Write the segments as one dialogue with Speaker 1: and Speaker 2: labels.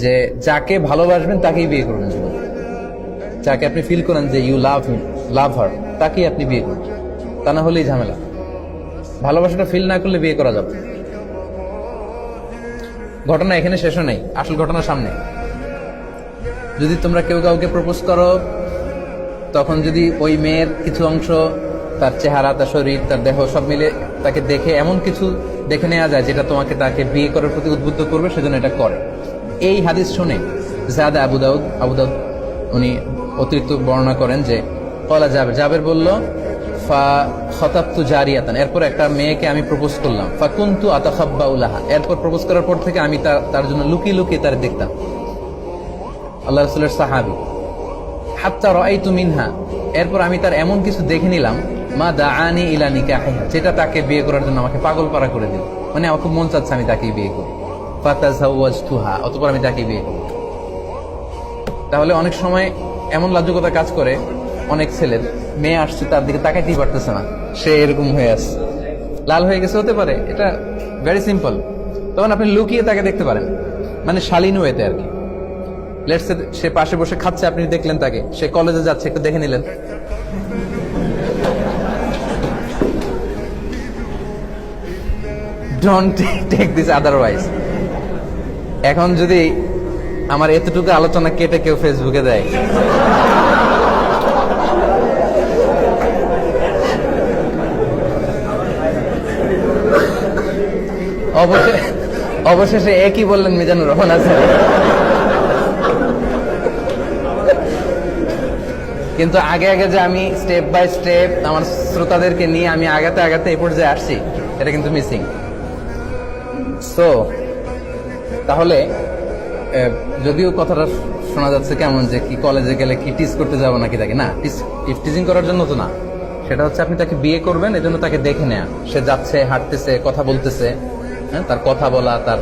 Speaker 1: যে যাকে ভালোবাসবেন তাকেই বিয়ে করবেন জীবনে। যাকে আপনি ফিল করেন যে ইউ লাভ হিম, লাভ হার, তাকেই আপনি বিয়ে করবেন। তা না হলেই ঝামেলা। ভালোবাসাটা ফিল না করলে বিয়ে করা যাবে। ঘটনা এখানে শেষও নেই, আসল ঘটনা সামনে। যদি তোমরা কেউ কাউকে প্রপোজ করো, তখন যদি ওই মেয়ের কিছু অংশ, তার চেহারা, তার শরীর, তার দেহ সব মিলে তাকে দেখে এমন কিছু দেখে নেওয়া যায় যেটা তোমাকে তাকে বিয়ে করার প্রতি উদ্বুদ্ধ করবে, সেজন্য এটা করে। এই হাদিস শুনে জাদা আবু দাউদ উনি অতিরিক্ত বর্ণনা করেন যে কলা জাবের বলল ফা খতাবতু জারিয়াতান, এরপর একটা মেয়েকে আমি প্রপোজ করলাম, ফা কুনতু আতাখাব্বাউ লাহা, এরপর প্রপোজ করার পর থেকে আমি তার জন্য লুকিয়ে লুকিয়ে তার দেখতাম। আল্লাহ রাসূলের সাহাবী। হাত্তা রাআইতু মিনহা, এরপর আমি তার এমন কিছু দেখে নিলাম, মা দাআনি ইলা নিকাহিহা, যেটা তাকে বিয়ে করার জন্য আমাকে পাগল পারা করে দিল। মানে আমার খুব মন চাচ্ছে আমি তাকে বিয়ে করি। ফাতাযাওয়াজতুহা, অতঃপর আমি তাকে বিয়ে করি। তাহলে অনেক সময় এমন লাজুকতা কাজ করে অনেক ছেলের, মেয়ে আসছে তার দিকে তাকাইতেই পারতেছে না, সে এরকম হয়ে আসছে, লাল হয়ে গেছে, হতে পারে, এটা ভেরি সিম্পল। তখন আপনি লুকিয়ে তাকে দেখতে পারেন, মানে শালীন ওয়েতে আর কি। লেটস সে সে পাশে বসে খাচ্ছে, আপনি দেখলেন তাকে, সে কলেজে যাচ্ছে, একটু দেখে নিলেন। Don't take this otherwise. এখন যদি আমার এতটুকু আলোচনা কেটে কেউ ফেসবুকে দেয়, অবশেষে একই বললেন মিজানুর রহমান আছে। কিন্তু আগে আগে যে আমি স্টেপ বাই স্টেপ আমার শ্রোতাদেরকে নিয়ে আমি আগাতে আগাতে এই পর্যায়ে আসছি, এটা কিন্তু মিসিং। সো তাহলে যদিও কথাটা শোনা যাচ্ছে কেমন যে কি কলেজে গেলে কি টিজ করতে যাবো নাকি তাকে, না, টিজিং করার জন্য তো না। সেটা হচ্ছে আপনি তাকে বিয়ে করবেন, এজন্য তাকে দেখে নেয়া, সে যাচ্ছে, হাঁটতেছে, কথা বলতেছে, হ্যাঁ, তার কথা বলা, তার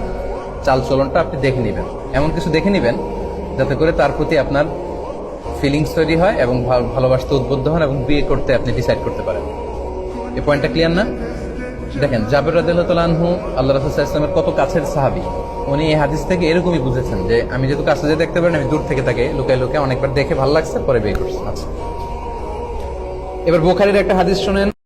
Speaker 1: চাল চলনটা আপনি দেখে নেবেন। এমন কিছু দেখে নেবেন যাতে করে তার প্রতি আপনার ফিলিংস তৈরি হয় এবং ভালোবাসতে উদ্বুদ্ধ হন এবং বিয়ে করতে আপনি ডিসাইড করতে পারেন। এই পয়েন্টটা ক্লিয়ার না? দেখেন, জাবের রাদিয়াল্লাহু তাআলা আনহু আল্লাহ রাসূল সাল্লাল্লাহু আলাইহি ওয়াসাল্লামের কত কাছের সাহাবী। উনি এই হাদিস থেকে এরকমই বুঝেছেন যে আমি যেহেতু কাছে যেয়ে দেখতে পারেন, আমি দূর থেকে তাকে লুকায় লুকায় অনেকবার দেখে ভালো লাগছে, পরে বিয়ে করছি। আচ্ছা, এবার বুখারীর একটা হাদিস শুনেন।